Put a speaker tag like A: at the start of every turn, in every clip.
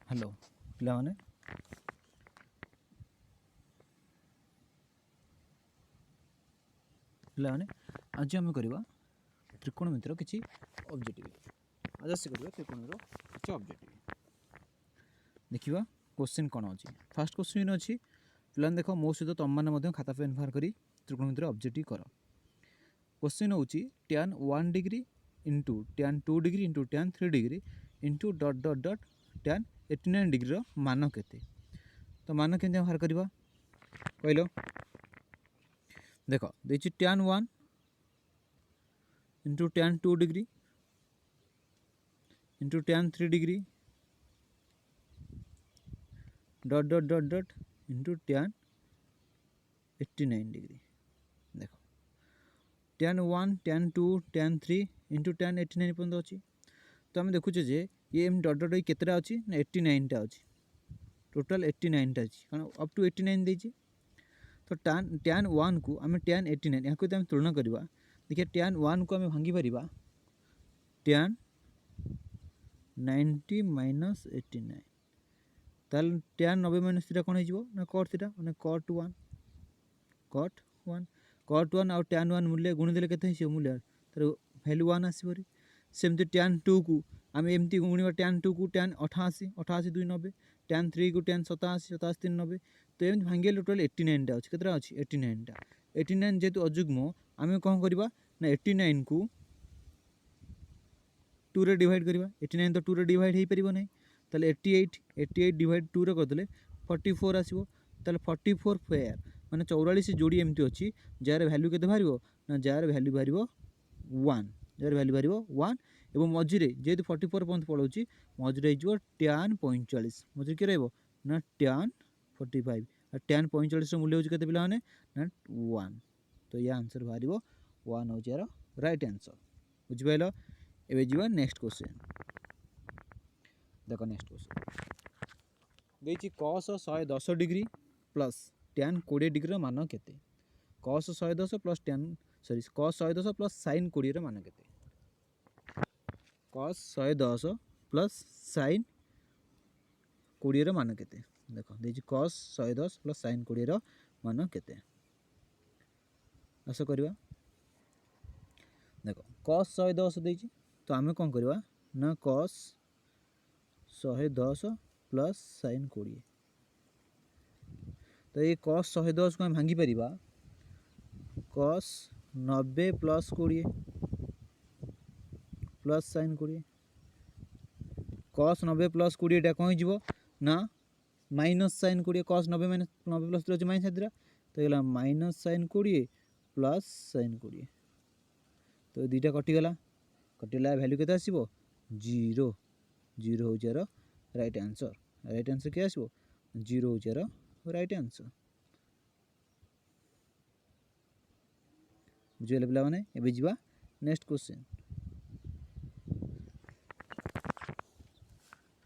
A: Hello पिलाने पिलाने आज आम करवा त्रिकोणमितिर किसी ऑब्जेक्टिव आज आस करवा त्रिकोणमितिर किसी ऑब्जेक्टिव देखा क्वेश्चन कौन अच्छी फास्ट क्वेश्चन अच्छी पे देख मो सहित तुम मैंने खाता पेन बाहर कर त्रिकोणमितिर ऑब्जेक्टिव कर क्वेश्चन हूँ tan 1 degree into tan 2 degree into tan 3 degree into dot dot dot tan 89 degree मान केते तो मान के बाहर करवा कहल देख देखिए tan 1 into tan 2 degree into tan 3 degree dot dot dot dot into tan 89 degree देख tan 1 tan 2 tan 3 into tan 89 पर्यंत अच्छी तो आम देखुचे जे ये एम डट डट केतटा अच्छी ना 89 टा अच्छी टोटाल 89 टा अच्छी कारण अप टू 89 देछि तो tan 1 को आम tan 89 या आम तुलना करवा देखिए tan 1 को आम भांगी पारिबा tan 90 माइनस 89 ताल tan 90 माइनस थीटा कौन हो ना cot थीटा माने cot 1 cot 1 आउ tan 1 मूल्य गुणी देले केते हिसो मूल्य तर वैल्यू 1 आसीबरी सेमती tan 2 को आम एमती गुणवा tan 2 को tan 88 88 2 90 tan 3 को tan 87 87 3 90 तो एमती भांगे टोटल 89 टा अछि केतरा अछि 89 टा 89 जेतु अजुग्म आम कौन करवा ना 89 को 2 रे डिवाइड करवा 89 तो 2 रे डिवाइड हो पारिबो नै ताले 88 डिवाइड 2 रे करदेले 44 आसीबो ताले 44 पेयर माने 44 जोड़ी एमती अच्छी जार वैल्यू केते बाहर ना जार वैल्यू बाहर 1 जार वैल्यू बाहर 1 एवं मझिरे जेहेतु 44 पर्यंत पड़ोची मझिरे हो tan 45 मझिरे के रहबो ना tan 45 और tan 45 रो मूल्य होची केते पिला माने ना 1 तो या आंसर बाहर 1 हो यार राइट आंसर बुझ पाइलो एबे जीवा नेक्स्ट क्वेश्चन देखो नेक्स्ट क्वेश्चन देछि cos 110 degree plus tan 20 degree मान केते cos 110 plus tan sorry cos 110 plus sin 20 मान केते cos 110 प्लस sin 20 मान केते देखो देछि cos 110 प्लस sin 20 मान केते आशा करवा देखो cos 110 देछि तो आमे कोन करवा ना cos 110 प्लस sin 20 तो ये cos 110 को हम भांगी परिबा cos 90 plus 20 plus sin 20 cos 90 plus 20 टा कौन हो ना minus sin 20 cos 90 minus 90 plus 20 minus theta तो ये माइनस sin 20 प्लस sin 20 तो दुईटा कटिगला वैल्यू केते आसीबो 0 0 हो यार राइट आंसर के आसीबो 0 हो यार राइट आंसर बुझिले पिला माने एबे जीवा नेक्स्ट क्वेश्चन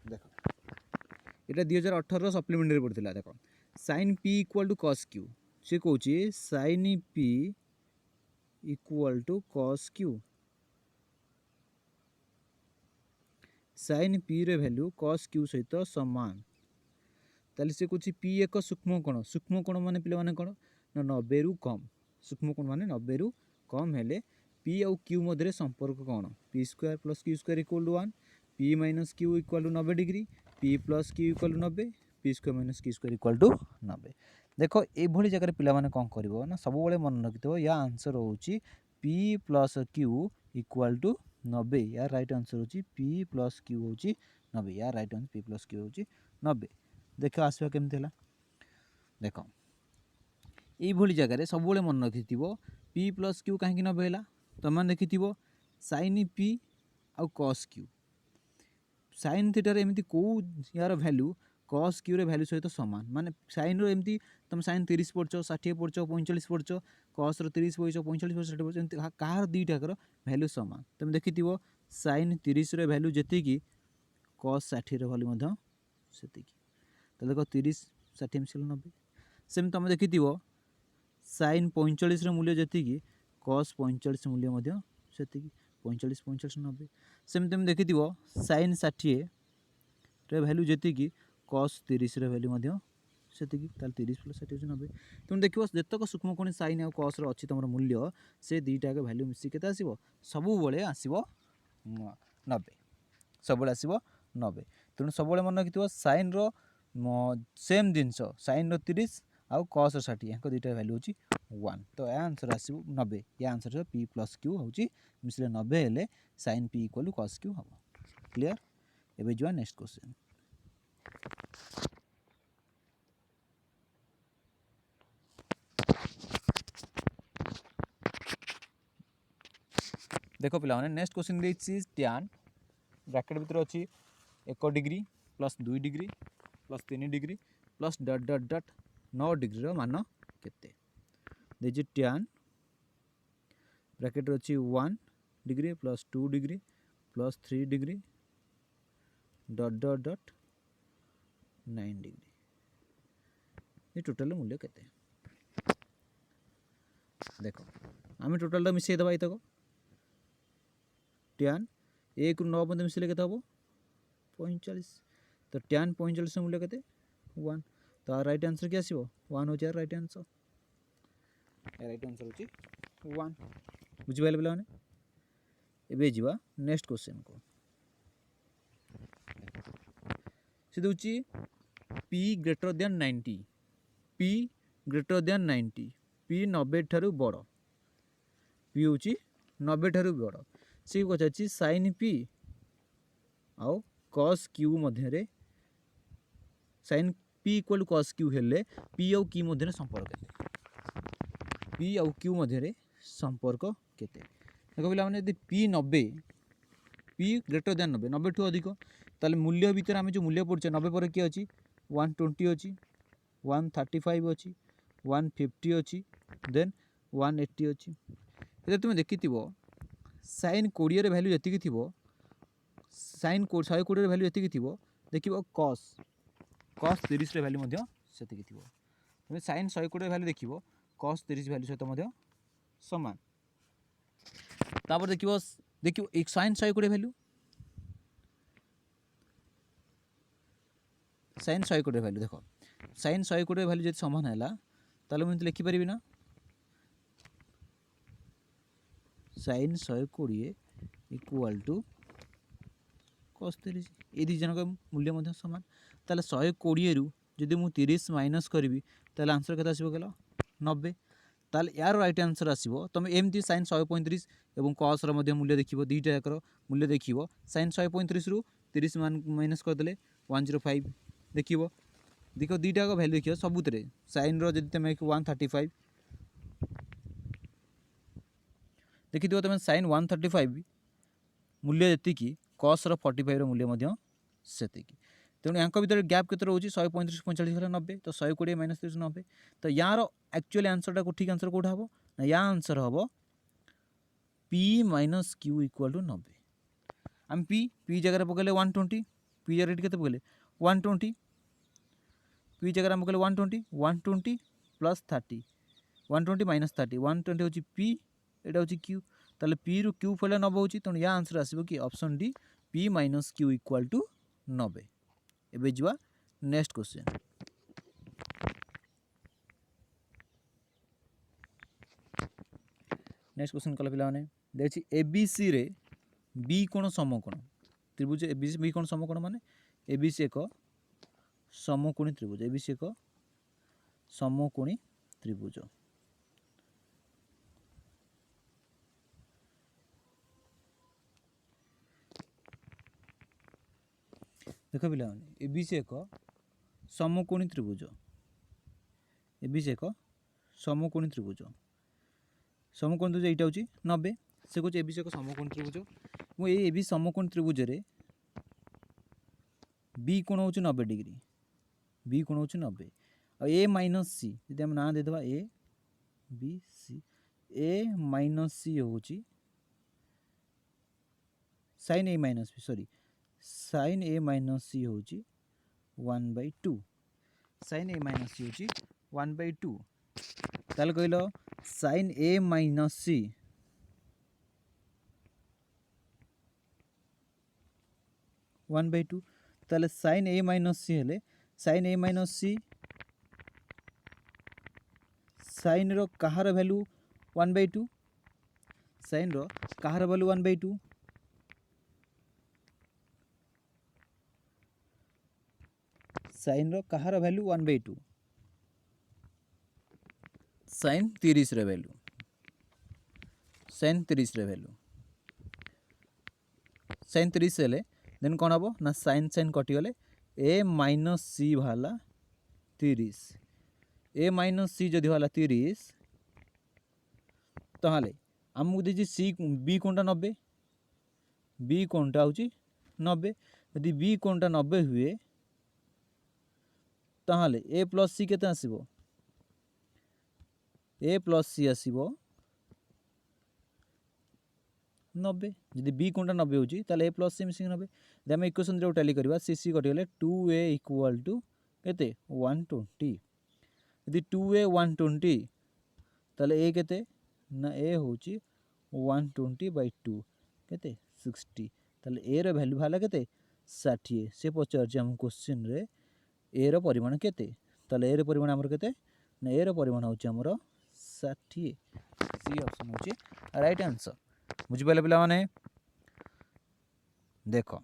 A: देखो एटा 2018 सप्लीमेंटरी पड़थिला देखो sin p equal to cos q से कहूची sin p equal to cos q sin p रे वैल्यू cos q सहित समान ताले से कुछ p एक सूक्ष्म कोण माने पिले माने कोन ना 90 रु कम सूक्ष्म कोण माने 90 रु कम हेले p और q मध्य संपर्क कोन p square plus q square equal to 1 p minus q equal to 90 degree p plus q equal to 90 p square minus q square equal to 90 देखो ए भली जगह पिला माने कोन करबो ना सब बेले मन रखितो या आंसर होची p plus q equal to 90 या राइट आंसर होची p प्लस q होची 90 या right answer p plus q होची 90 देख आसवा केमती है देख ये जगह सब मन रखि पी प्लस क्यू कहीं 90 है तुम देखि sin p आउ cos q sin थीटार एमती कौ यार वैल्यू cos q रे वैल्यू सहित सामान माने sin रो एमती तुम sin 30 पढ़छ 60 पढ़छ 45 पढ़छ cos रो 30 पढ़छ 45 पढ़छ 60 पढ़छ एमती कार दुईटाकर वैल्यू सामान तुम देखि sin 30 रे वैल्यू जेतिकी cos 60 रे वैल्यू मध्य सेतिकी तो देखो 30 60 मिसल 90 सेम तुम देखि sin 45 मूल्य जी cos 45 मूल्य से 45 45 90 सेम तुम देखि sin 60 भैल्यू जी cos 30 भैल्यू से 30 प्लस 60 होची 90 तुम देखियो जतक सूक्ष्मकोणी sin और cos अच्छी तुम मूल्य से दुईटा भैल्यू मिसी केते आसीबो सबु बळे आसीबो 90 सब आसीबो 90 तेणु सब मन रखिथिबो sin रो सेम जिनस sin रो 30 आउ cos रो 60 याको दुईटा भैल्यू होची 1 तो या आंसर आसीबो 90 या आंसर p प्लस q होची मिसले 90 हेले sin p equal cos q हबो क्लियर एबे जुआ नेक्स्ट क्वेश्चन देखो पिला माने नेक्स्ट क्वेश्चन देछि tan ब्रैकेट भीतर अछि 1 degree plus 2 degree plus 3 degree plus dot dot dot 9 degree रो मान केते देछि tan ब्रैकेट अछि 1 degree plus 2 degree plus 3 degree dot dot dot 9 degree ये टोटल मूल्य केते देखो आम टोटल टा मिसई दबा इतको tan 1 रु 9 पर्यंत मिसले केते हबो 45 तो tan 45 मूल्य केते 1 तो राइट आंसर के आसीबो 1 हो जाय राइट आंसर होची 1 बुझि पाइले पिला माने एबे जिवा नेक्स्ट क्वेश्चन को से दोची p greater than 90 p greater than 90 p 90 ठारू बड़ p होची 90 ठारू बड़ से कथाची sin p आउ cos q मध्य रे sin p equal cos q हेले p आउ q मध्य रे संपर्क केते p आउ q मध्य रे संपर्क केते देखो पिला माने यदि p 90 p ग्रेटर देन 90 90 ठू अधिक ताले मूल्य भीतर आमे जो मूल्य पड़छ 90 पर के अछि 120 अछि 135 अछि 150 अछि देन 180 अछि एते तुमे देखिथिबो sin 20 रे वैल्यू जति थिबो sin 120 रे वैल्यू जति थिबो देखिबो cos 30 रे वैल्यू मध्य सेति थिबो तुमे sin 120 रे वैल्यू देखिबो cos 30 वैल्यू सहित मध्य समान तापर देखिबो एक sin 120 वैल्यू sin 120 वैल्यू देखो sin 120 वैल्यू जति समान हैला ताले मैं लिखि परिबी ना sin 120 इक्वल टू cos 30 ए दी जन का मूल्य मध्य समान ताले 120 रु जदि मु 30 माइनस करबी ताले आंसर केता आसीबो गेलो 90 ताले यार राइट आंसर आसीबो तमे एमती sin 135 एवं cos रो मध्य मूल्य देखिबो दुईटा एकर मूल्य देखिबो sin 135 रु 30 माइनस कर देले 105 देखिबो देखो दुईटा का वैल्यू देखियो सबुतरे sin रो जदि तमे 135 देखि दियो तमे sin 135 मूल्य जति की cos रो 45 रो मूल्य मध्य सेति की तेणु यांक भीतर गैप केते रहउची 135 45 गला 90 तो 120 माइनस 30 90 तो यार एक्चुअली आंसर टा को ठीक आंसर कोठा हबो ना या आंसर हबो p minus q equal to 90 हम p जगह रे पकेले 120 p जगह रे केते पकेले 120 p जगह रे हम पकेले 120 प्लस 30 120 माइनस 30 120 होची p एटा होची q ताले p रु q फले 90 होची तण या आंसर आसीबो कि option D p minus q equal to 90 एबे जिवा नेक्स्ट क्वेश्चन कला पिला माने देछि abc रे b कोण समकोण त्रिभुज abc b कोण समकोण माने abc एक समकोणी त्रिभुज abc एक समकोणी त्रिभुज देखो पिला माने abc एक समकोणी त्रिभुज abc एक समकोणी त्रिभुज समकोण त्रिभुज एटा होची 90 से कुछ abc एक समकोण त्रिभुज मु ए abc समकोण त्रिभुज रे b कोण होची 90 डिग्री b कोण होची 90 आ a माइनस c यदि हम ना दे दबा a b c a minus c होची sin a minus b sorry sin a minus c होची 1/2 sin a माइनस c होची 1/2 ताले कहलो sin a माइनस c 1/2 ताले sin a माइनस सी हेले sin a माइनस सी sin रो कहार वैल्यू 1/2 sin रो कहार वैल्यू 1/2 sin रो कहार वैल्यू 1/2 sin 30 रे वैल्यू sin 30 रे वैल्यू sin 30 हेले देन कौन हम ना sin sin कटिगले a माइनस सी भाला 30 a माइनस सी जदि भाला 30 ताहले आमको देखिए सी बी कोणटा 90 बी कोणटा होची 90 यदि बी कोणटा 90 हुए ताहले a प्लस सी केते आसीबो a प्लस सी आसीबो 90 यदि बी कोणटा 90 होची ताले a प्लस सी मिसिंग 90 यदि हम इक्वेशन रे टैली करबा सी सी कटिगले 2a इक्वल टू केते 120 यदि 2a 120 ताले a केते ना a होची 120/2 केते 60 ताले a रो वैल्यू भाला केते 60 से पचार हम क्वेश्चन रे a रो परिमाण केते ताले a रो परिमाण हमर केते ना a रो परिमाण होची हमर 60 सी ऑप्शन होची राइट आंसर बुझि पाले पिला माने देखो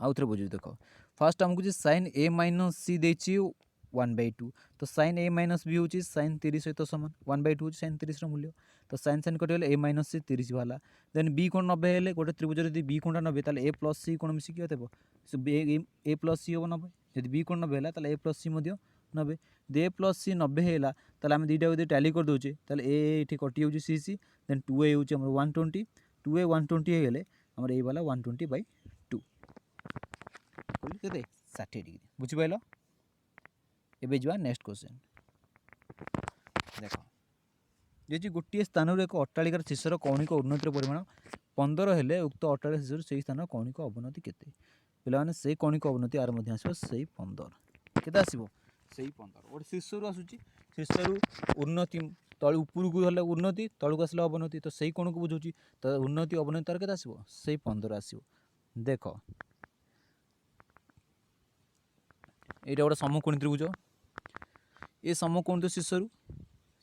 A: आउ थरे बुझि देखो फर्स्ट हमकु जे sin a माइनस सी देछि 1/2 तो sin a माइनस b होची sin 30 सहित समान 1/2 होची sin 30 रो मूल्य तो sin sin कटले a माइनस सी 30 वाला देन b कोण 90 हेले गोटे त्रिभुज यदि b कोणटा 90 ताले a प्लस c कोण मिसी केते सो a प्लस c हो 90 यदि b कोण 90 हेला ताले a plus c Madhya 90 they plus c 90 हेला ताले हम दीटा यदि टैली कर दोचे ताले a एठी कटि होची c c देन 2a होची हमर 120 2a 120 हेले हमर a वाला 120/2 बोली केते 60 डिग्री बुझि पाइलो एबे जवा नेक्स्ट क्वेश्चन देखो जे गोटे स्थान एक अट्टालिकार शीर्षर कौणिक उन्नतिर परिमाण 15 हेले उक्त अट्टालिका शीर्षर से स्थान कौणिक अवनति केते पिलाने से कौणिक अवनति आर मध्य आसो से 15 केते आसीबो से 15 गोटे शीर्षरु आसुची शीर्षरु उन्नति तळ ऊपर को हले उन्नति तळ को आसले अवनति तो से कोण को बुझौची तो उन्नति अवनति तार केते आसीबो से 15 आसीबो देखो एटा गोटे समकोणी त्रिभुज ए समकोण शीर्षरु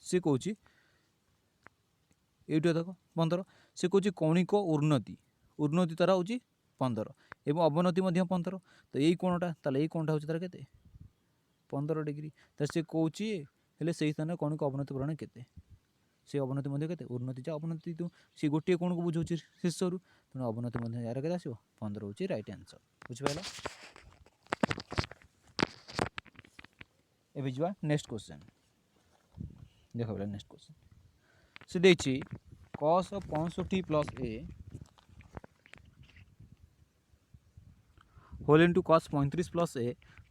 A: से कहूची एटू देखो 15 से कहूची कौणिक उन्नति उन्नति तार होची 15 एवं अवनति मध्य 15 तो यही कोणटा ताले यही कोणटा होची तार केते 15 डिग्री तो से कहूची हेले से स्थान कौणिक अवनति परिमाण केते से अवनति मध्य केते उन्नति जा अवनति तो से गोटे कोण को बुझौची शीर्षरु तो अवनति मध्य यार केते आसीबो 15 होची राइट आंसर बुझ पाइलो एबे जवा नेक्स्ट क्वेश्चन देखो बेला नेक्स्ट क्वेश्चन से देछि cos 65 plus a whole into cos 35 plus a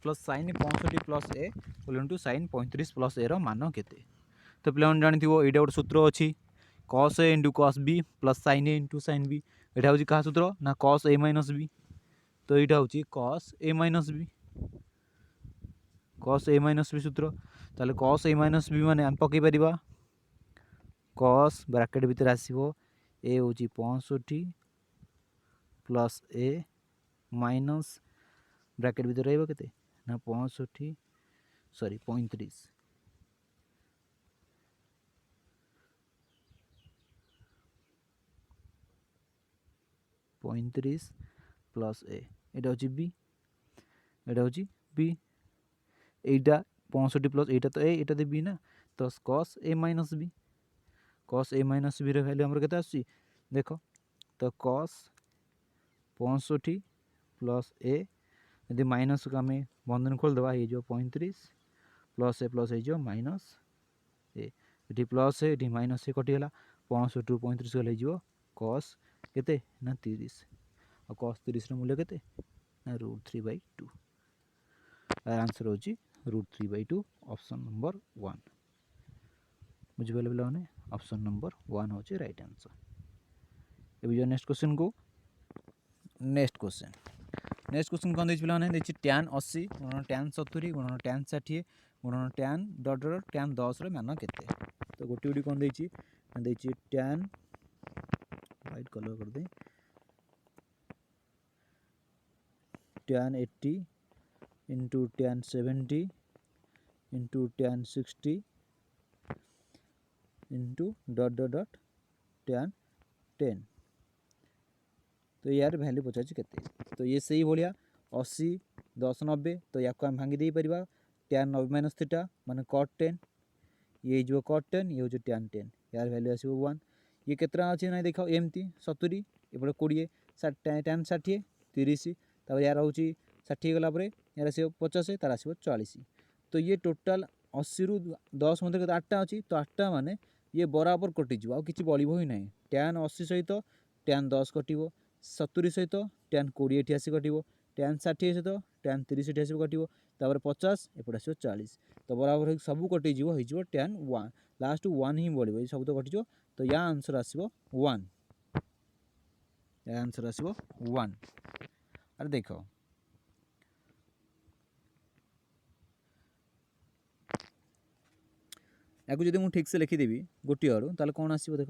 A: plus sin 65 plus a whole into sin 35 plus a रो मान केते तो पिला मन जानिथिबो एटा गोटे सूत्र अछि cos a into cos b plus sin a into sin b एटा होछि का सूत्र ना cos a माइनस b तो एटा होछि cos a minus b cos a minus b सूत्र ताले cos a माइनस b माने हम पकई परिबा cos ब्रैकेट भीतर आसीबो a होची 65 प्लस a माइनस ब्रैकेट भीतर रहइबो केते ना 65 सॉरी 35 प्लस a एटा होची b एटा होची b एटा 65 प्लस एटा तो a एटा दे b ना तो cos a minus b cos a minus b रे वैल्यू हमर केते आसी देखो तो cos 65 प्लस a यदि माइनस को हमें बंधन खोल दबा ये जो 35 प्लस ए जो माइनस a एठी प्लस ए एठी माइनस ए कटि गेला 65 टू 35 गले जो cos केते ना 30 और cos 30 रो मूल्य केते ना √3/2 आंसर होची √3/2 ऑप्शन नंबर 1 बुझ पाले पिला माने ऑप्शन नंबर 1 होची राइट आंसर एबे जो नेक्स्ट क्वेश्चन को नेक्स्ट क्वेश्चन कोन देछि पिला माने देछि tan 80 गुणन tan 70 गुणन tan 60 गुणन tan डॉट डॉट tan 10 रो मान केते तो गोटी गोटी कोन देछि tan व्हाइट कलर कर दे tan 80 into tan 70 into tan 60 into dot dot dot tan 10। तो यार वैल्यू पचार के तो ये सही भाया 80 10 90 तो या आम भांगी दे पार tan 90 माइनस थीटा माने cot 10 ये जो cot 10 ये हूँ tan 10 यार वैल्यू आसो 1 ये केतना अच्छे ना देख एमती 70 एपटे 20 tan 60 30 तापर यार हूँ 60 गला यार आसो 50 तार आसो 40 तो ये टोटाल 80 रु 10 मध्य 8टा अच्छी तो 8टा माने ये बराबर कटिज आ कि बल ही ना tan 80 सहित tan 10 कट 70 सहित tan 20 ये आसी कट tan 60 सहित tan 30 ये आस कट 50 एपटे आसो 40 तो बराबर सब कटिज हो tan 1 लास्ट 1 ही बढ़ सब तो कटिज तो या आंसर आसो 1 या आंसर आसो 1। अरे देख या जब मुझे ठीक से लिखिदेवी गोटे आड़ू ताल कौन आसो देख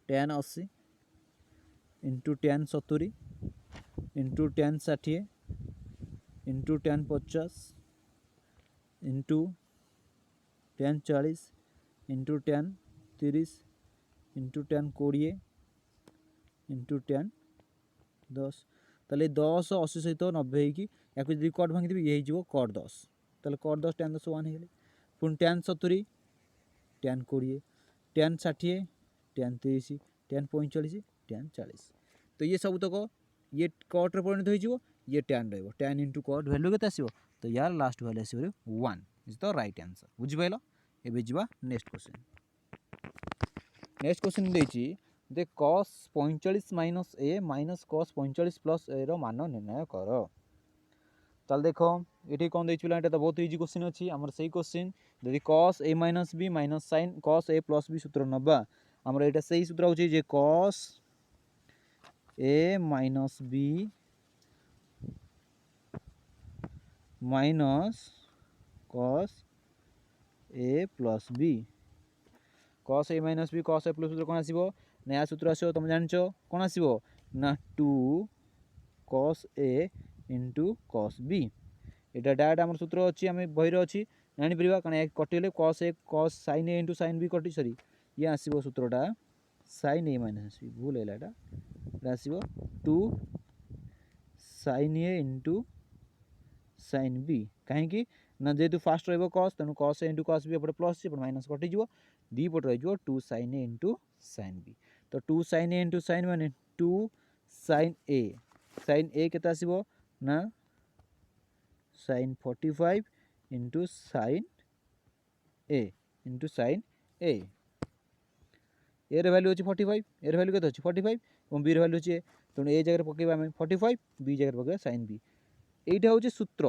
A: tan 80 into tan 70 into tan 60 into tan 50 into tan 40 into tan 30 into tan 20 into tan 10 ताले 10 80 सहित 90 या जब कट भांगी देवी ये हो cot 10 ताले cot 10 tan 10 1 हो पुणी tan 70 tan 20 tan 60 tan 30 tan 45 tan 40 तो ये सब तक ये cot रे परिणत हो ये tan रही tan इंटू cot वैल्यू के आसो तो यार लास्ट वैल्यू आसो 1 इज द राइट आंसर बुझिपाल। एबे जीवा नेक्स्ट क्वेश्चन। नेक्स्ट क्वेश्चन देछि दे cos 45 माइनस ए माइनस cos 45 प्लस ए रो मान निर्णय कर। चल देखो ये कौन देखिए ये तो बहुत इजी क्वेश्चन अच्छी आमर से क्वेश्चन यदि cos a minus B minus sin cos a plus B सूत्र नवा आमर यहाँ से सूत्र हो cos a minus B minus cos a plus B cos a minus B cos a plus सूत्र कौन आसो नया सूत्र आसो तुम जान कौन आसो ना 2 cos a into cos b यहाँ डायरेक्ट आम सूत्र अच्छी आम बही अच्छी जापर कारण कटिगले cos a cos sin a into sin b कटि सरी ये आसो सूत्रटा sin a माइनस बी भूल है यहाँ आसो 2 sin a into sin b कहीं ना जेहतु फास्ट रॉस तेणु cos a into cos b एपटे प्लस माइनस कटिज दीपट रही 2 sin a into sin b तो 2 sin a इंटू sin माने 2 sin a के आसो ना sin 45 into sin a into sin a एर भैल्यू अच्छी 45 एर भैल्यू के 45 और बी भैल्यू अच्छे तेणु ए जगह पकड़ा आम 45 बी जगह पकड़ा sin b यहाँ हूँ सूत्र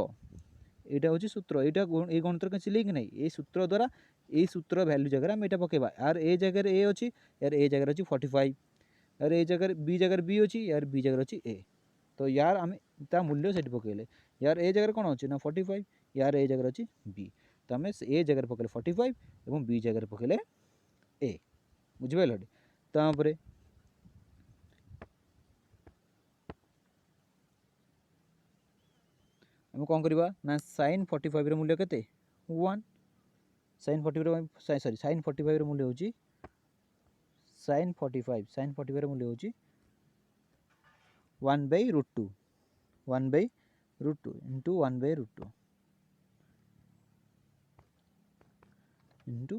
A: यहाँ हूँ सूत्र यहाँ ये गणित किसी लिंक नहीं ये सूत्र द्वारा ये सूत्र भैल्यू जगह आम यहाँ पकेबा यार ए जगह ए अच्छी यार ए जगह अच्छी 45 यार ए जगह बी अच्छी यार बी जगह अच्छी ए तो यार आम ता मूल्य से पकेले यार ए जगह कौन अच्छे ना 45 यार ए जगह अच्छी बी तो आम ए जगह पकेले 45 और बी जगह पकेले ए बुझिपाल तापर आम कौन करवा ना sin 45 मूल्य के 1 sin 45 सॉरी sin 45 मूल्य हूँ sin 45 मूल्य हूँ 1/√2 1/√2 into 1/√2 into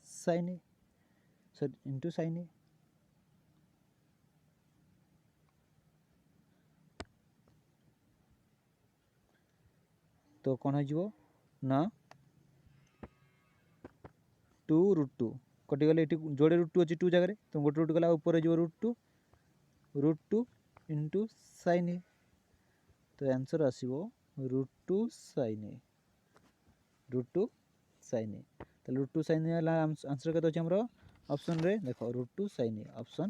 A: sin a sorry into sin a तो कौन हो ना 2√2 कटिगले ये जोड़े √2 अच्छी 2 जगह तो गोटे √2 गला ऊपर जो √2 इंटू sin a तो आंसर आसो √2 sin a √2 sin a तो √2 sin a आंसर के आमर ऑप्शन रे देखो √2 sin a option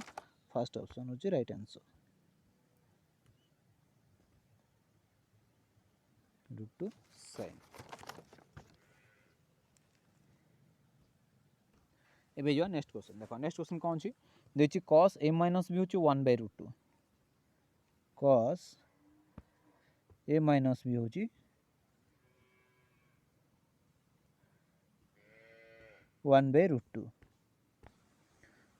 A: first option हूँ राइट आंसर √2 sin एबे जो नेक्स्ट क्वेश्चन देखो नेक्स्ट क्वेश्चन कौन अच्छी देखिए cos a माइनस बी हूँ 1/√2 cos a minus b होची 1/√2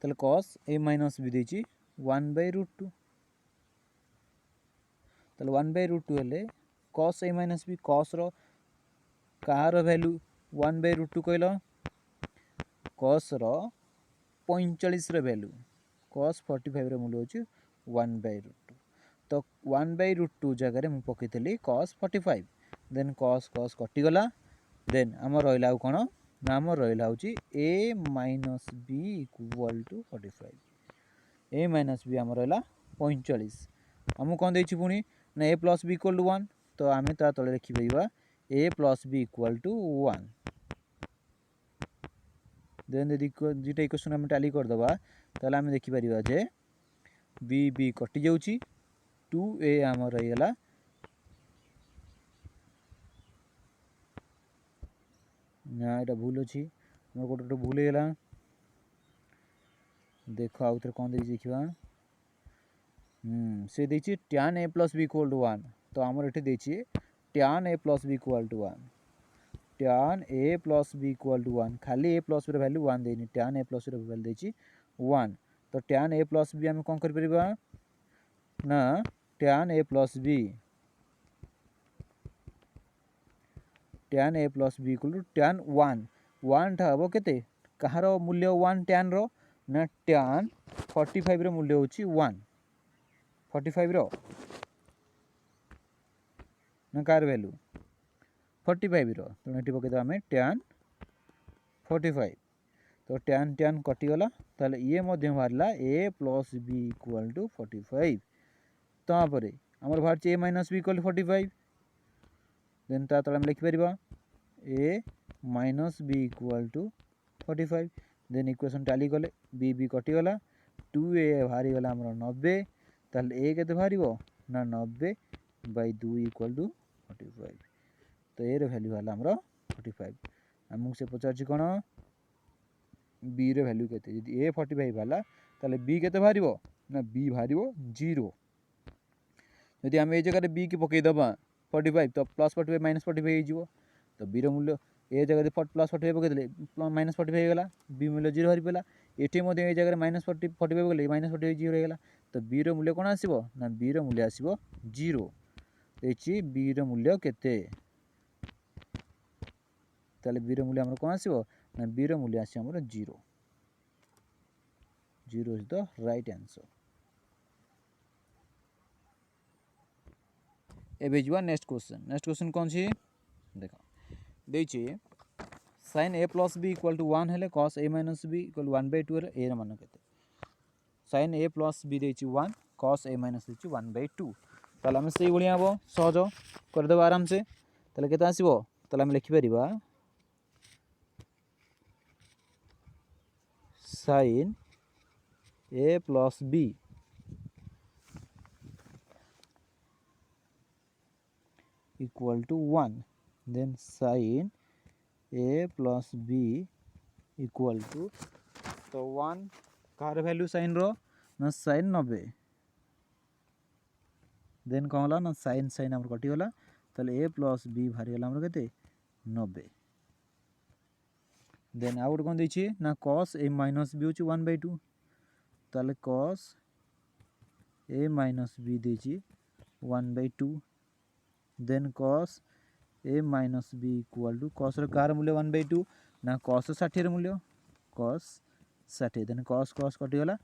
A: ताले cos a minus b देची 1/√2 ताले 1/√2 हेले cos a minus b cos रो कार वैल्यू 1/√2 कहलो cos रो 45 रो वैल्यू cos 45 रो मूल्य होची 1/√2 तो 1/√2 जगह रे मु पकेतली cos 45 देन cos कटि गला देन हम रहिला कोन ना हम रहिला होची a minus b equal to 45 a minus b हम रहिला 45 हम कोन देछि पुनी ना a plus b equal to 1 तो आमे ता तळे लिखि परिबा a plus b equal to 1 then यदि दुटा इक्वेशन हम टैली कर दबा ताले हम देखि परिबा जे b b कटि जाउची 2a हम रहिला ना एटा भूल अछि हम कोटो भूल गेला देखो आउथरे कोन दे देखिबा से देछि tan a plus b equal to 1 तो हमर एठी देछि tan a plus b equal to 1 tan a plus b equal to 1 खाली a plus रे वैल्यू 1 देनी tan a plus रे वैल्यू देछि 1 तो tan a plus b हम कोन कर परिबा ना tan a plus b equal to tan 1 1 था हबो केते कहारो मूल्य 1 tan रो ना tan 45 रो मूल्य होची 1 45 रो ना कार वैल्यू 45 रो तो एठी पके हमें tan 45 तो tan कटि गला ताले ये मध्य बाहरला a plus b equal to 45 तापरे हमर बाहर a minus b equal to 45 then ता तळे हम लिखि परिबा a minus b equal to 45 then equation tally कले b b कटि गला 2a बाहरी गला हमर 90 ताले a केते बाहरिबो ना 90/2 equal to 45 तो ए रे वैल्यू हला हमर 45 हमु से पचारछि कोन b रे वैल्यू केते यदि a 45 हला ताले b केते बाहरिबो ना b बाहरिबो 0 यदि हम ए जगह रे b की पके दबा 45 तो प्लस 45 माइनस 45 हे जिवो तो b रो मूल्य ए जगह रे प्लस 45 पके देले माइनस 45 हे गला b मूल्य 0 हरि पेला एठी मध्ये ए जगह रे माइनस 45 गले माइनस 45 0 हे गला तो b रो मूल्य कोन आसीबो ना b रो मूल्य आसीबो 0 एची b रो मूल्य केते ताले b रो मूल्य हमर कोन आसीबो ना b रो मूल्य आसी हमर 0 0 इज द राइट आंसर एबे जुआ नेक्स्ट क्वेश्चन कोन छी देखो देछि sin a plus b equal to 1 हेले cos a minus b equal to 1/2 रे a रे मान केते sin a plus b देछि 1 cos a minus देछि 1/2 ताले हम सेही बळिया हबो सहज कर देबा आराम से ताले केते आसीबो ताले हम लिखि परिबा sin a plus b equal to 1 then sin a plus b equal to तो 1 कार वैल्यू sin रो ना sin 90 देन कोन होला ना sin हमर कटि होला ताले a plus b भारी होला हमर केते 90 देन आउट कोन दैछि ना cos a minus b होछि 1/2 ताले cos a minus b दैछि 1/2 then cos a minus b equal to cos रो कार मूल्य 1/2 ना cos 60 रो मूल्य cos 60 देन cos कटि गला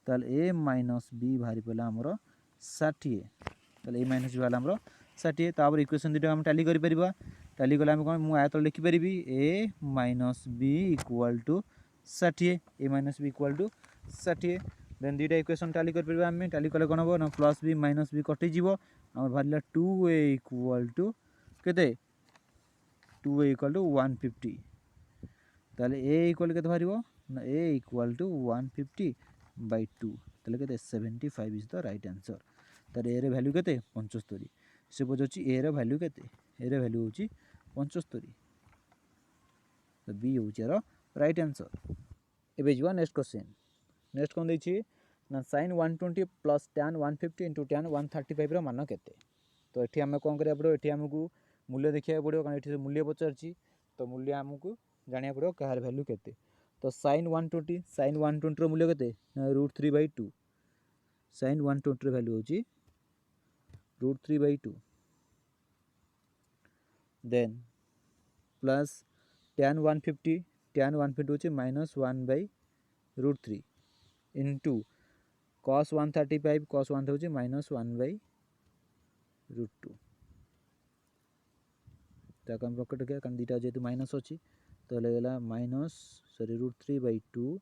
A: ताले a minus b भारी पेला हमरो 60 ताले a minus b वाला हमरो 60 तापर इक्वेशन दिटा हम टैली करि परिबा टैली गला हम कोन मु आयत लिखि परिबी a minus b equal to 60 a minus b equal to 60 then दिटा इक्वेशन टैली करि परिबा हम टैली कले कोन हो ना प्लस b माइनस b कटि जिवो हमर भारिला 2a equal to केते 2a equal to 150 ताले a equal केते भारिबो ना a equal to 150/2 ताले केते 75 इज द राइट आंसर तारे a रे वैल्यू केते 75 सपोज होची a रे वैल्यू केते a रे वैल्यू होची 75 तो b होची रो राइट आंसर एबे जिवा नेक्स्ट क्वेश्चन नेक्स्ट कोन दैछि ना sin 120 plus tan 150 into tan 135 मान के। तो ये आम कौन करा पड़ो ये आमको मूल्य देखा पड़ो कारण ये मूल्य पचार तो मूल्य आमको जाना पड़ो कहार भैल्यू के। तो sin 120 मूल्य के √3/2 sin 120 भैल्यू हूँ √3/2 देन प्लस tan 150 हूँ -1/√3 इंटू cos 135 हूँ -1/√2 ताको हम पकेट रखा कारण दुटा जेहतु माइनस अच्छी तो लगेगा -√3/2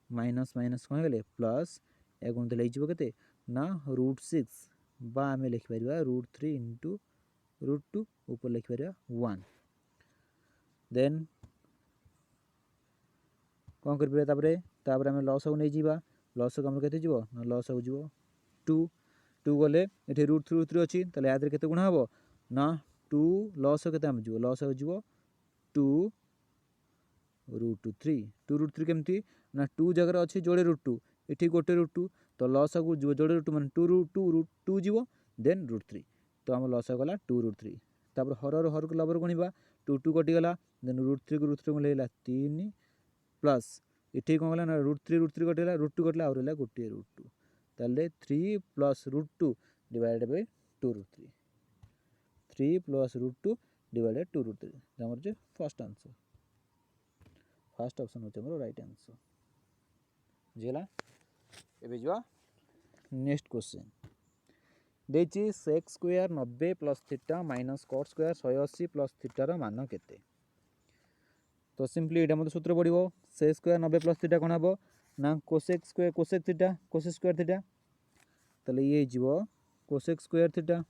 A: माइनस माइनस कौन गले प्लस या गुणित के ना √6 बा आम लिखिपर √3 इंटू √2 ऊपर लिखिपर 1 देन कौन कर आम लस को नहीं जावा लस को के ना लस हो 2 2 गले ये √3 अच्छी तो याद के गुणा हम ना 2 लस के लस हो 2√3 केमती ना 2 जगह अच्छी जोड़े √2 ये गोटे √2 तो लस को जोड़े √2 मान 2 जीव देन √3 तो आम लस गला 2√3 तापर हर हर को लबर गुणा 2 2 कटिगला देन √3 को √3 मिलेगा 3 प्लस ये कौन गला ना √3 कटिगला √2 कटिला और रहा गोटे √2 ताले 3 plus √2 divided by 2√3 3 plus √2 divided 2√3 हमारे फर्स्ट आंसर फर्स्ट ऑप्शन होचे हमरो राइट आंसर जेला एबे जवा नेक्स्ट क्वेश्चन देची sec square 90 plus theta minus cot square 180 plus थीटार मान केते। तो सिंपली एटा मते सूत्र पड़िबो sec स्क्वायर 90 प्लस थीटा कोन हबो ना cosec square cosec square theta तले ये जीवो cosec square theta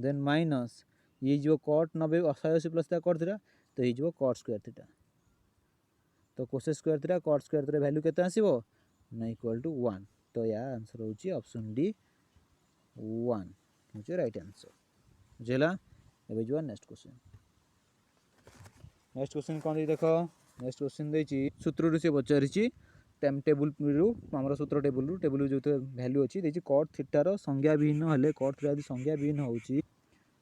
A: then minus ये जो cot 90 180 प्लस cot थीटा तो ये जो cot स्क्वायर थीटा तो cosec square theta cot square theta value केते आसीबो ना इक्वल टू 1 तो या आंसर होची ऑप्शन डी 1 होची राइट आंसर जेला एबे जो नेक्स्ट क्वेश्चन कोन देखो नेक्स्ट क्वेश्चन देची सूत्र रु से पचारिची टाइम टेबल रु हमर सूत्र टेबल जो वैल्यू अछि देची cot थीटा रो संज्ञा भिन्न हले cot थीटा यदि संज्ञा भिन्न होची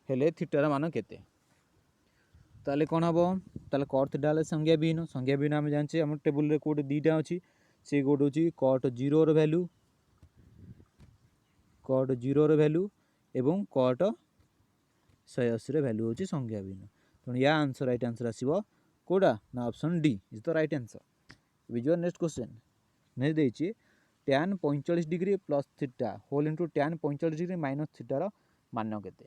A: हेले थीटार मान केते ताले कौन हम ताले cot थीटा ले संज्ञा भिन्न आम जाने आम टेबल रे कोड दीटा अच्छी से कोड होची cot 0 रो वैल्यू एवं cot 180 रो वैल्यू होची संज्ञा भिन्न तो या आंसर राइट आंसर आसीबो कोडा ना option D is the right answer. Visual next question ने देची tan 45 degree plus theta whole into tan 45 degree minus theta रो मान केते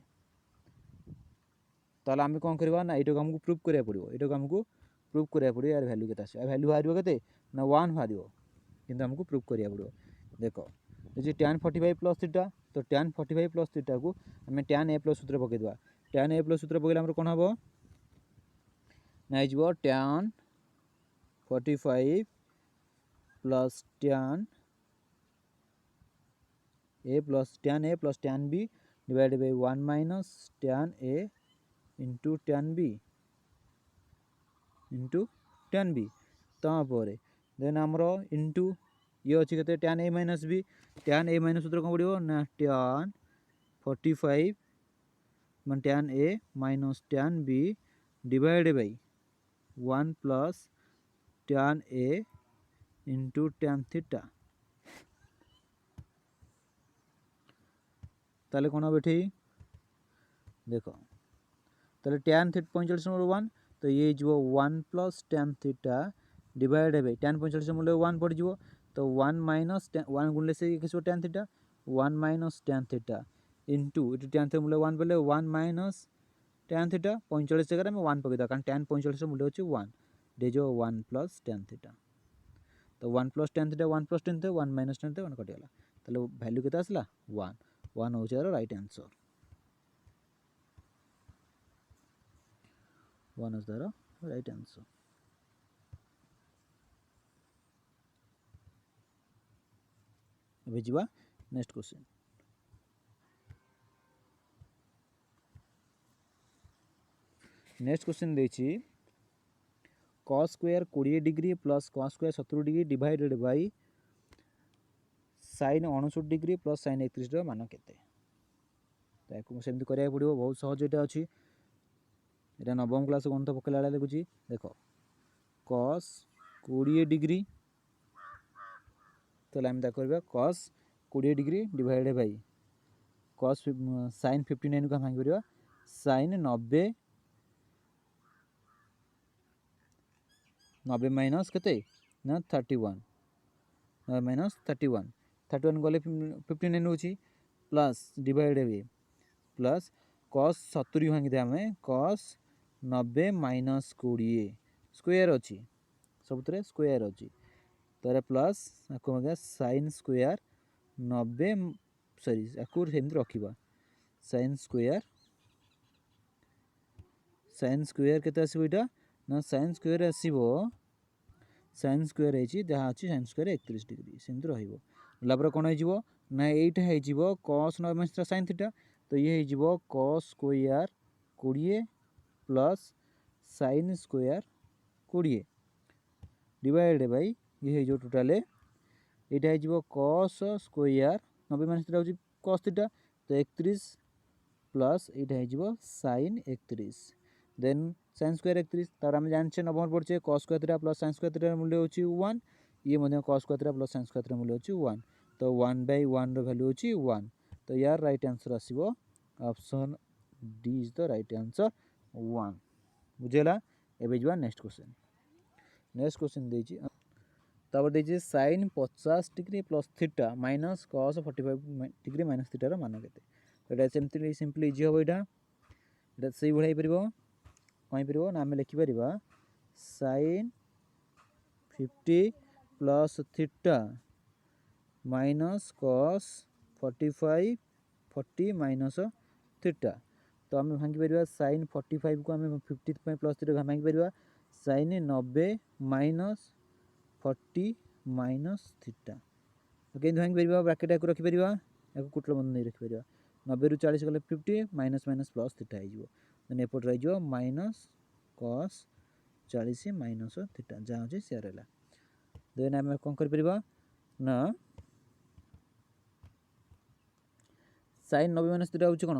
A: ताले आम कौन करवा ना ये आमको प्रूफ करा पड़ो ये आमको प्रूफ करा पड़ो यार वैल्यू के वैल्यू बाहर के ना 1 बाहर कि आमको प्रूफ करा पड़ो देख जी tan 45 प्लस थीटा तो tan 45 प्लस थीटा को आम tan a प्लस सूत्र पकईदे tan a प्लस सूत्र पकईले कौन हम ना हो tan 45 plus tan a plus tan b divided by 1 माइनस tan a into tan b तापर देन आमर इंटू ये अच्छी के tan a माइनस सूत्र कौन पड़ो ना tan 45 मान tan a minus tan b divided by 1 plus tan a into tan theta ताले कौन हम ये देखो ताले tan 45 मूल्य 1 तो ये जो 1 plus tan theta divided by tan 45 मूल्य 1 पड़ जिवो तो 1 माइनस 1 गुणले से किसो tan थीटा 1 माइनस tan थीटा इंटू ये tan थीटा मूल्य 1 पड़े 1 माइनस tan थीटा 45 जगह में 1 पकईदा कारण tan 45 मूल्य होची 1 दे जो 1 प्लस tan थीटा तो 1 plus tan theta 1 plus tan theta 1 माइनस tan थीटा 1 कटिगला ताले वैल्यू केते आसला 1 होची यार right answer 1 is the right answer। अबे जीवा नेक्स्ट क्वेश्चन देची cos square 20 degree plus cos square 70 degree divided by sine 69 degree plus sine 31 मान केते ताकू सेमती करिया पड़िबो बहुत सहज एटा अछि एटा नवम क्लास गणित पकेला बेले लगुची देखो कॉस 20 डिग्री तो आम ता करबा cos 20 degree divided by cos sine 59 को भांगी परिबा साइन 90 माइनस केते ना 31 माइनस 31 गले 59 होची plus divided by plus cos 70 भांगी दे हमें कॉस 90 माइनस 20 स्क्वायर अच्छी सबुतरे स्क्वायर अच्छी तार प्लस आपको मगे साइन स्क्वायर 90 सॉरी आपको सेमती रखिबा साइन स्क्वायर केते आसीबो इटा ना साइन स्क्वायर आसीबो साइन स्क्वायर है जहाँ अच्छी साइन स्क्वायर 31 डिग्री सेमती रहिबो लापर कोन हो ना एटा हो cos 90 माइनस साइन थीटा तो ये हो cos square 20 plus sine square 20 divided by ये हो टोटाल यहाँ हो cos स्क्वायर 90 माइनस थीटा हो cos थीटा तो 31 प्लस यहाँ हो साइन 31 देन साइन स्क्वायर 31 तार आम जाने नवम पढ़े cos square theta plus sine square theta मूल्य होची 1 ये cos square theta plus sine square theta मूल्य होची 1 तो 1/1 रो वैल्यू होची 1 तो यार राइट आंसर आसीबो option D is the right answer 1 बुझेला एबे जवा नेक्स्ट क्वेश्चन देछि तब देछि sin 50 degree plus theta minus cos 45 degree minus theta रो मान केते एटा सिंपली इजी हो एटा सही बढ़ाई परिबो कहीं परिबो ना हम लिखि परिबा sin 50 plus theta minus cos 45 40 minus theta तो आम भांगी परिबा sin 45 को आम 50 प्लस थीटा भांगी परिबा sin 90 minus 40 minus theta okay भांगी परिबा ब्रैकेट को रखि परिबा याको कुटल बंद नहीं रखि परिबा 90 रु 40 गले 50 माइनस माइनस प्लस थीटा हो जिवो देन एपोर्ट रहि जिवो माइनस cos 40 माइनस थीटा जहाँ होची शेयर हैला देन आम कोन कर परिबा ना sin 90 माइनस थीटा होची कोन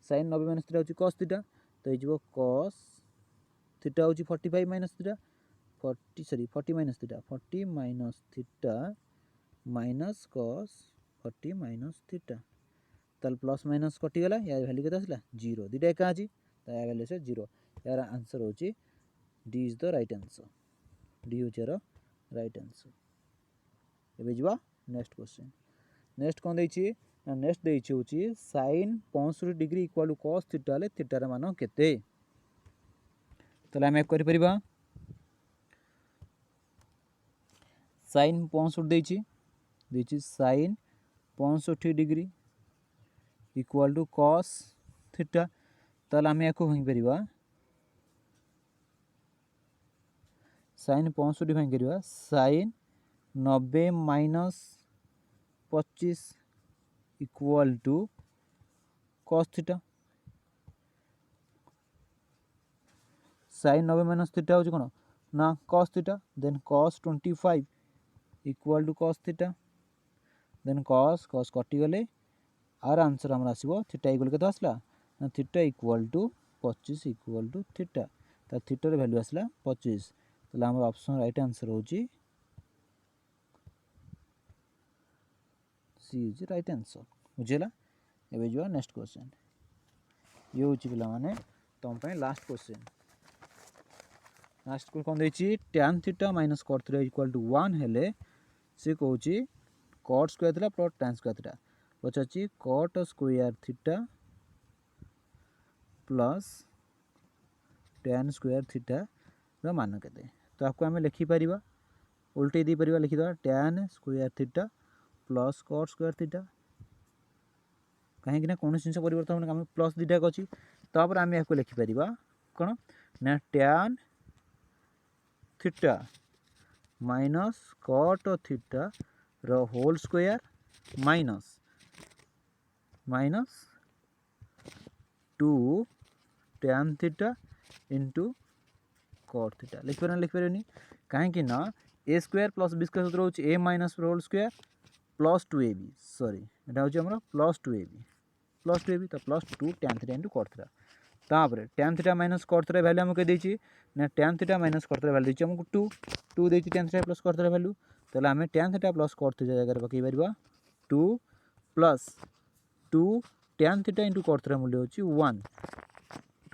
A: sin 90 माइनस थीटा होची cos थीटा तो हो cos थीटा होची 45 minus theta 40 minus theta 40 minus theta minus cos 40 minus theta ताल प्लस माइनस कटि गला या वैल्यू केते आसला 0 दिटा एका अछि तो या वैल्यू से 0 यार आंसर होची D is the right answer D होची यार राइट आंसर एबे जिबा नेक्स्ट क्वेश्चन नेक्स्ट कोन दैछि ना नेक्स्ट दैछि होची sin 65 degree equal to cos theta ले थीटा रा मान केते तले हम करि परिबा sin 65 दैछि sin 65 degree equal to cos theta ताल आम याको भांगी परिबा sin 65 भांगी परिबा sin 90 minus 25 equal to cos theta sin 90 minus theta होची कोन ना cos theta then cos 25 equal to cos theta then cos कटि गले आर आंसर हमर आसीबो थीटा इक्वल केते आसला ना theta equal to 25 equal to theta ता थीटा रे वैल्यू आसला 25 तले हमर ऑप्शन राइट आंसर होची सी इज राइट आंसर बुझेला एबे जो नेक्स्ट क्वेश्चन ये होची पिला माने तम पय लास्ट क्वेश्चन कोन दैछि tan थीटा माइनस cot थीटा इक्वल टू 1 हेले से कहूची cot square theta plus tan square theta पचाची cot square theta plus tan square theta रो मान केते तो आपको हमें लिखि परिबा उल्टे दी परिबा लिखि दो tan square theta plus cot square theta कहीं कि ना कोन सिंस परिवर्तन हम प्लस दीटा अछि तापर हम याको लिखि परिबा कोन ना tan theta minus cot theta रो whole square minus 2 tan theta into cot theta लिखिपारे कहीं ना A square plus B square सूत्र होची A minus whole square plus 2ab sorry एटा होची हमर प्लस 2ab तो plus 2 tan theta into cot theta तापर tan theta minus cot theta value हमको देछि ना tan theta minus cot theta value देछि हमको 2 देछि tan theta plus cot theta value तले हमें tan theta plus cot theta जगह पकई परबा 2 plus 2 tan theta into cot theta मूल्य होची 1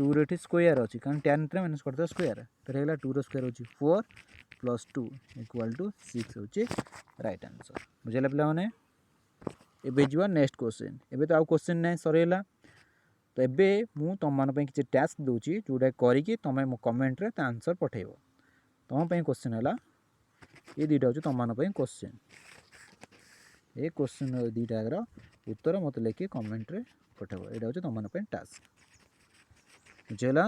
A: 2 रे स्क्वायर अच्छी कारण tan theta minus cot theta square तो रहेगा 2 रो स्क्वायर होची 4 प्लस 2 इक्वल टू 6 होची राइट आंसर बुझेला पिला माने एबे जीवा नेक्स्ट क्वेश्चन एबे तो आउ क्वेश्चन नै सरेला तो एबे मु तुम मान पई किछि टास्क दोची जोडा करी कि तमे मो कमेंट रे ता आंसर पठेबो तुम पई क्वेश्चन हला ए दीटा होची तुम मान पई क्वेश्चन ए क्वेश्चन दीटा रो उत्तर मते लेके कमेंट रे पठेबो एटा होची तुम मान पई टास्क बुझेला।